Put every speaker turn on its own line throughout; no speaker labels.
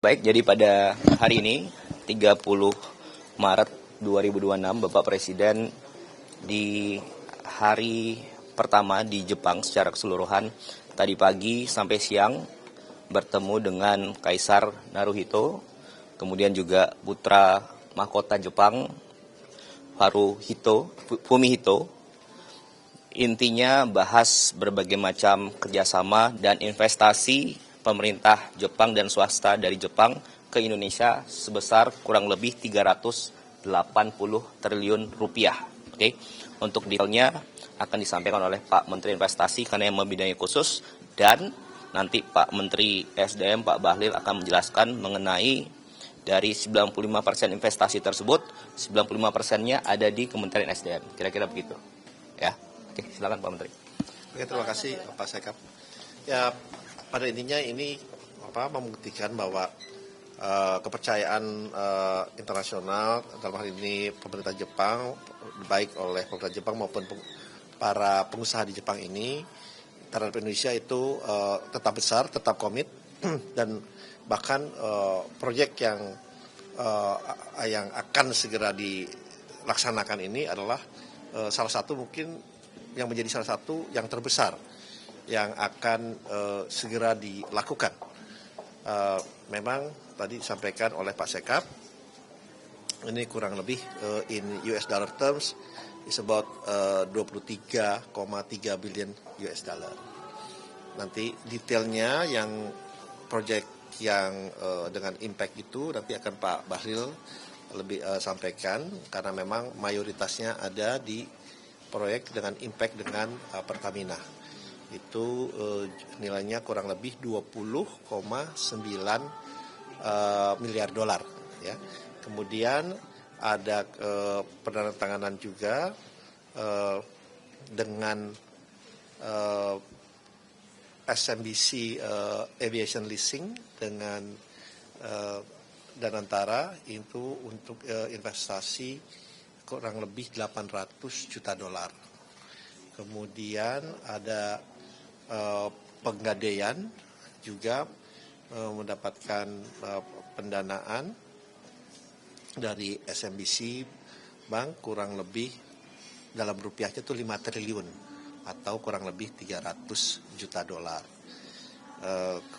Baik, jadi pada hari ini 30 Maret 2026 Bapak Presiden di hari pertama di Jepang secara keseluruhan tadi pagi sampai siang bertemu dengan Kaisar Naruhito, kemudian juga putra mahkota Jepang Fumihito. Intinya bahas berbagai macam kerjasama dan investasi pemerintah Jepang dan swasta dari Jepang ke Indonesia sebesar kurang lebih 380 triliun rupiah. Oke. Untuk detailnya akan disampaikan oleh Pak Menteri Investasi karena yang membidangi khusus, dan nanti Pak Menteri SDM Pak Bahlil akan menjelaskan mengenai dari 95% investasi tersebut, 95%-nya ada di Kementerian SDM. Kira-kira begitu. Ya. Oke, silakan Pak Menteri.
Oke, terima kasih Pak Sekap. Ya, pada intinya ini membuktikan bahwa kepercayaan internasional dalam hal ini pemerintah Jepang, baik oleh pemerintah Jepang maupun para pengusaha di Jepang ini terhadap Indonesia itu tetap besar, tetap komit dan bahkan proyek yang akan segera dilaksanakan ini adalah salah satu mungkin yang menjadi salah satu yang terbesar yang akan segera dilakukan. Memang tadi disampaikan oleh Pak Sekap, ini kurang lebih in US dollar terms is about 23,3 billion US dollar. Nanti detailnya yang proyek yang dengan impact itu nanti akan Pak Bahlil lebih sampaikan, karena memang mayoritasnya ada di proyek dengan impact dengan Pertamina. Itu nilainya kurang lebih 20,9 miliar dolar. Ya. Kemudian ada penandatanganan juga dengan SMBC Aviation Leasing dengan Danantara itu untuk investasi kurang lebih 800 juta dolar. Kemudian ada Pegadaian juga mendapatkan pendanaan dari SMBC Bank kurang lebih dalam rupiahnya itu 5 triliun atau kurang lebih 300 juta dolar.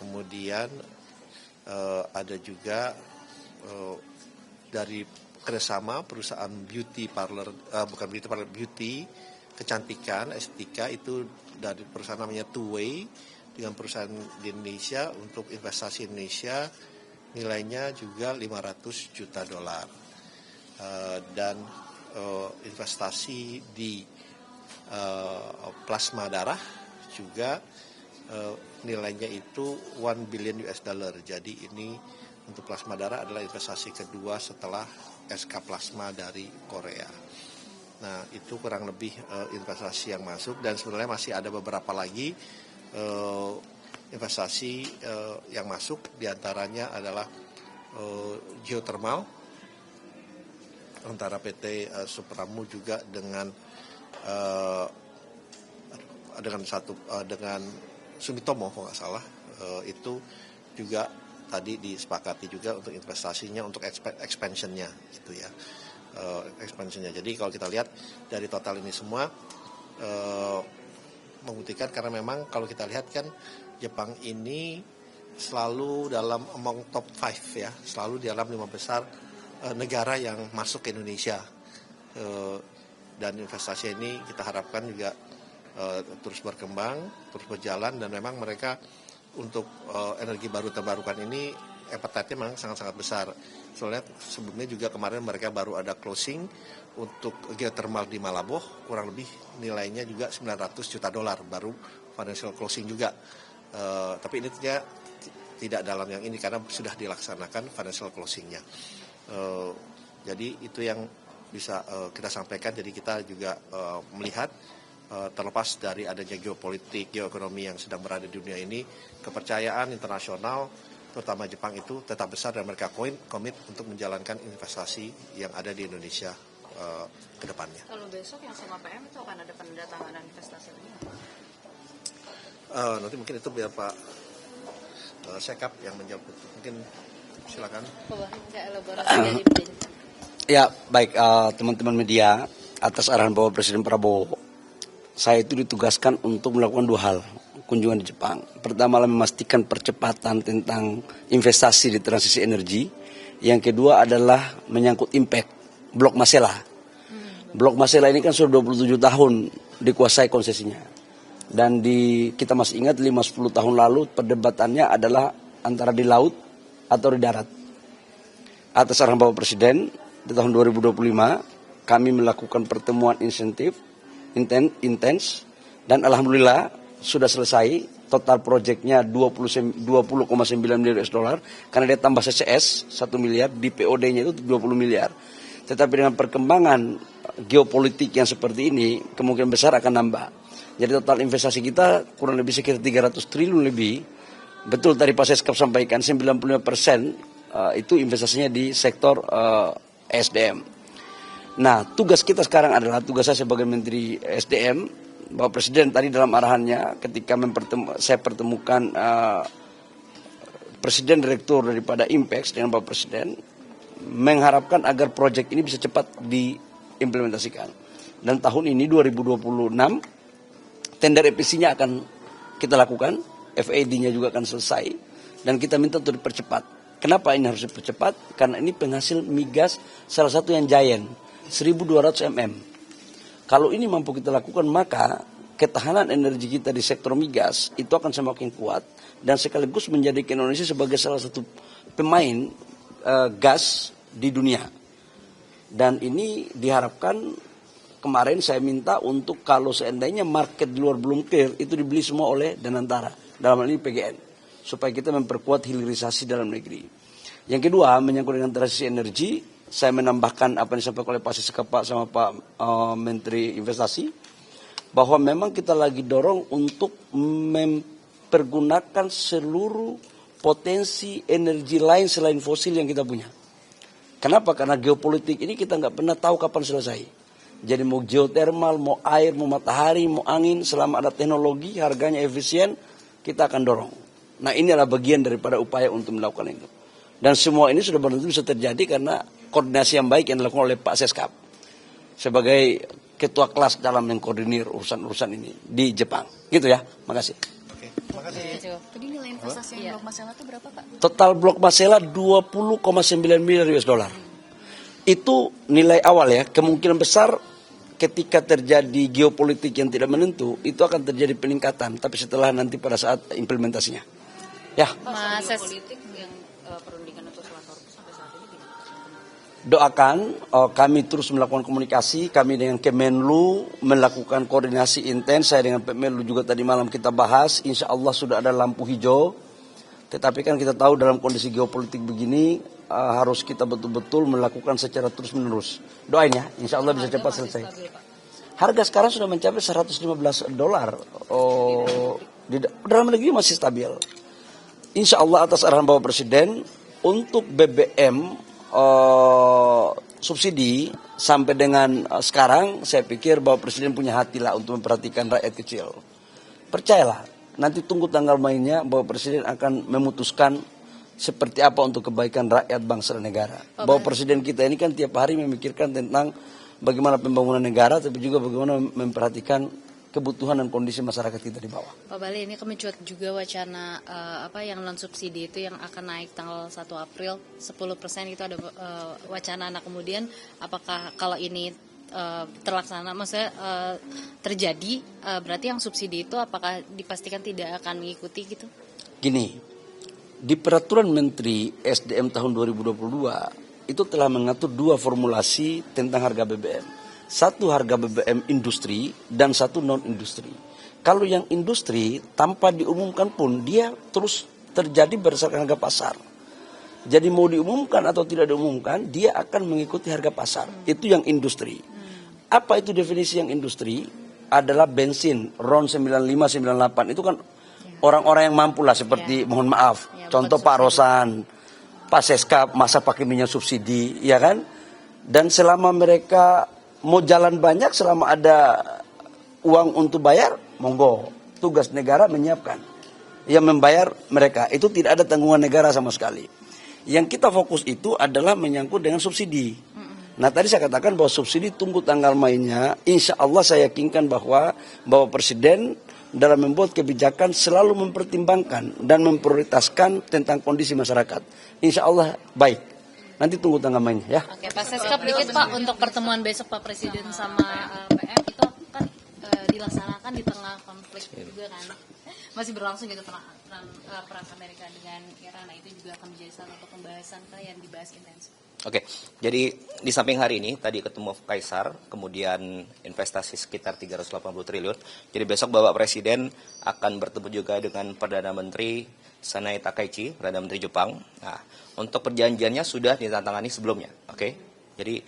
Kemudian ada juga dari kerjasama perusahaan beauty kecantikan estetika itu dari perusahaan namanya Two Way dengan perusahaan di Indonesia untuk investasi Indonesia nilainya juga 500 juta dolar. Dan investasi di plasma darah juga nilainya itu 1 billion US dollar. Jadi ini untuk plasma darah adalah investasi kedua setelah SK Plasma dari Korea. Nah, itu kurang lebih investasi yang masuk, dan sebenarnya masih ada beberapa lagi investasi yang masuk, diantaranya adalah geothermal antara PT Supramu juga dengan Sumitomo kalau nggak salah, itu juga tadi disepakati juga untuk investasinya untuk expansion-nya gitu ya. Expansion-nya. Jadi kalau kita lihat dari total ini semua membuktikan, karena memang kalau kita lihat kan Jepang ini selalu dalam among top 5 ya, selalu di dalam 5 besar negara yang masuk ke Indonesia. Dan investasi ini kita harapkan juga terus berkembang, terus berjalan, dan memang mereka untuk energi baru terbarukan ini appetite-nya memang sangat-sangat besar. Soalnya sebelumnya juga kemarin mereka baru ada closing untuk geothermal di Malaboh, kurang lebih nilainya juga 900 juta dolar, baru financial closing juga. Tapi ini tidak dalam yang ini karena sudah dilaksanakan financial closing-nya. Jadi itu yang bisa kita sampaikan. Jadi kita juga melihat terlepas dari adanya geopolitik, geoekonomi yang sedang berada di dunia ini, kepercayaan internasional, terutama Jepang itu tetap besar, dan mereka komit untuk menjalankan investasi yang ada di Indonesia ke depannya.
Kalau besok yang sama PM itu akan ada penandatanganan investasi lagi?
Nanti mungkin itu biar Pak Sekap yang menjawab itu. Mungkin Silakan.
Ya, baik teman-teman media, atas arahan Bapak Presiden Prabowo, saya itu ditugaskan untuk melakukan 2 hal kunjungan di Jepang. Pertama adalah memastikan percepatan tentang investasi di transisi energi. Yang kedua adalah menyangkut impact Blok Masela. Blok Masela ini kan sudah 27 tahun dikuasai konsesinya. Dan kita masih ingat 5-10 tahun lalu perdebatannya adalah antara di laut atau di darat. Atas arahan Bapak Presiden, di tahun 2025 kami melakukan pertemuan insentif intens dan alhamdulillah sudah selesai. Total proyeknya 20,9 miliar US dollar karena dia tambah CCS 1 miliar, di POD-nya itu 20 miliar. Tetapi dengan perkembangan geopolitik yang seperti ini kemungkinan besar akan nambah. Jadi total investasi kita kurang lebih sekitar 300 triliun lebih. Betul tadi Pak Seskap sampaikan 95% itu investasinya di sektor SDM. Nah, tugas kita sekarang adalah, tugas saya sebagai Menteri SDM, Bapak Presiden tadi dalam arahannya ketika saya pertemukan Presiden Direktur daripada Impex dengan Bapak Presiden, mengharapkan agar proyek ini bisa cepat diimplementasikan. Dan tahun ini 2026, tender EPC-nya akan kita lakukan, FID-nya juga akan selesai, dan kita minta untuk dipercepat. Kenapa ini harus dipercepat? Karena ini penghasil migas salah satu yang giant, 1.200 mm. Kalau ini mampu kita lakukan, maka ketahanan energi kita di sektor migas itu akan semakin kuat dan sekaligus menjadikan Indonesia sebagai salah satu pemain gas di dunia. Dan ini diharapkan, kemarin saya minta untuk kalau seandainya market di luar belum clear, itu dibeli semua oleh Danantara, dalam hal ini PGN. Supaya kita memperkuat hilirisasi dalam negeri. Yang kedua, menyangkut dengan transisi energi, saya menambahkan apa yang disampaikan oleh Pak Seskap sama Pak Menteri Investasi, bahwa memang kita lagi dorong untuk mempergunakan seluruh potensi energi lain selain fosil yang kita punya. Kenapa? Karena geopolitik ini kita nggak pernah tahu kapan selesai. Jadi mau geothermal, mau air, mau matahari, mau angin, selama ada teknologi, harganya efisien, kita akan dorong. Nah, ini adalah bagian daripada upaya untuk melakukan itu. Dan semua ini sudah benar-benar bisa terjadi karena koordinasi yang baik yang dilakukan oleh Pak Seskap sebagai ketua kelas dalam mengkoordinir urusan-urusan ini di Jepang. Gitu ya, makasih.
Oke, terima kasih.
Tadi nilai investasi yang Blok Masela itu berapa, Pak?
Total Blok Masela 20,9 miliar US dollar. Itu nilai awal ya, kemungkinan besar ketika terjadi geopolitik yang tidak menentu, itu akan terjadi peningkatan, tapi setelah nanti pada saat implementasinya. Ya.
Mas politik yang perundingan untuk Selatan sampai saat ini gimana?
Doakan, kami terus melakukan komunikasi, kami dengan Kemenlu melakukan koordinasi intens, saya dengan Kemenlu juga tadi malam kita bahas, insya Allah sudah ada lampu hijau, tetapi kan kita tahu dalam kondisi geopolitik begini, harus kita betul-betul melakukan secara terus-menerus. Doain ya, insya Allah bisa cepat selesai. Harga sekarang sudah mencapai $115. Di dalam negeri masih stabil. Insya Allah atas arahan Bapak Presiden, untuk BBM subsidi sampai dengan sekarang, saya pikir Bapak Presiden punya hati lah untuk memperhatikan rakyat kecil. Percayalah, nanti tunggu tanggal mainnya, Bapak Presiden akan memutuskan seperti apa untuk kebaikan rakyat bangsa dan negara. Bapak Presiden kita ini kan tiap hari memikirkan tentang bagaimana pembangunan negara, tapi juga bagaimana memperhatikan kebutuhan dan kondisi masyarakat kita di bawah.
Pak Bali, ini mencuat juga wacana yang non subsidi itu yang akan naik tanggal 1 April 10% itu ada wacana. Nah, kemudian apakah kalau ini terlaksana, maksudnya terjadi, berarti yang subsidi itu apakah dipastikan tidak akan mengikuti gitu?
Gini, di peraturan Menteri SDM tahun 2022 itu telah mengatur 2 formulasi tentang harga BBM. Satu harga BBM industri dan satu non-industri. Kalau yang industri tanpa diumumkan pun dia terus terjadi berdasarkan harga pasar. Jadi mau diumumkan atau tidak diumumkan dia akan mengikuti harga pasar. Itu yang industri. Apa itu definisi yang industri? Adalah bensin RON 95, 98. Itu kan orang-orang yang mampu lah seperti mohon maaf. Contoh Pak Rosan, Pak Seskap masa pakai minyak subsidi, ya kan? Dan selama mereka mau jalan banyak, selama ada uang untuk bayar, monggo. Tugas negara menyiapkan. Yang membayar mereka, itu tidak ada tanggungan negara sama sekali. Yang kita fokus itu adalah menyangkut dengan subsidi. Nah tadi saya katakan bahwa subsidi tunggu tanggal mainnya. Insya Allah saya yakinkan bahwa Bapak Presiden dalam membuat kebijakan selalu mempertimbangkan dan memprioritaskan tentang kondisi masyarakat. Insya Allah baik. Nanti tunggu tanggal mainnya ya.
Oke, Pak Seskap dikit Pak untuk pertemuan besok Pak Presiden sama PM itu kan dilaksanakan di tengah konflik juga kan. Masih berlangsung gitu perang Amerika dengan Iran. Nah itu juga akan menjadi salah satu pembahasan yang dibahas intensif.
Oke, jadi di samping hari ini tadi ketemu Kaisar, kemudian investasi sekitar 380 triliun. Jadi besok Bapak Presiden akan bertemu juga dengan Perdana Menteri Sanae Takaichi, Perdana Menteri Jepang. Nah, untuk perjanjiannya sudah ditandatangani sebelumnya. Oke. Jadi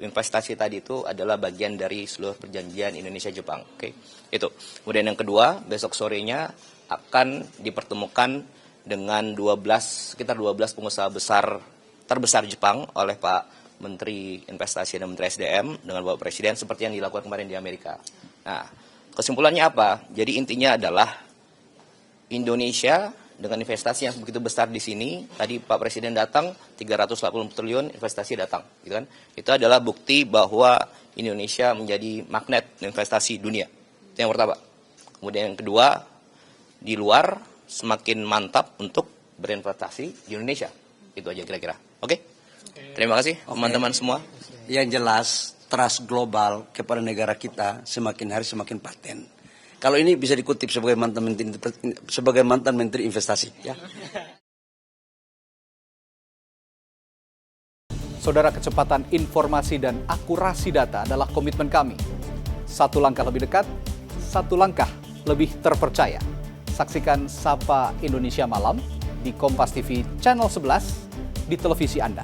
investasi tadi itu adalah bagian dari seluruh perjanjian Indonesia Jepang. Oke. Itu. Kemudian yang kedua, besok sorenya akan dipertemukan dengan sekitar 12 pengusaha terbesar Jepang oleh Pak Menteri Investasi dan Menteri SDM dengan Bapak Presiden seperti yang dilakukan kemarin di Amerika. Nah, kesimpulannya apa? Jadi intinya adalah Indonesia dengan investasi yang begitu besar di sini, tadi Pak Presiden datang 380 triliun investasi datang, gitu kan? Itu adalah bukti bahwa Indonesia menjadi magnet investasi dunia. Itu yang pertama. Kemudian yang kedua, di luar semakin mantap untuk berinvestasi di Indonesia. Itu aja kira-kira. Oke? Terima kasih teman-teman semua.
Yang jelas, trust global kepada negara kita semakin hari semakin paten. Kalau ini bisa dikutip sebagai mantan menteri investasi. Ya.
Saudara, kecepatan informasi dan akurasi data adalah komitmen kami. Satu langkah lebih dekat, satu langkah lebih terpercaya. Saksikan Sapa Indonesia Malam di Kompas TV Channel 11 di televisi Anda.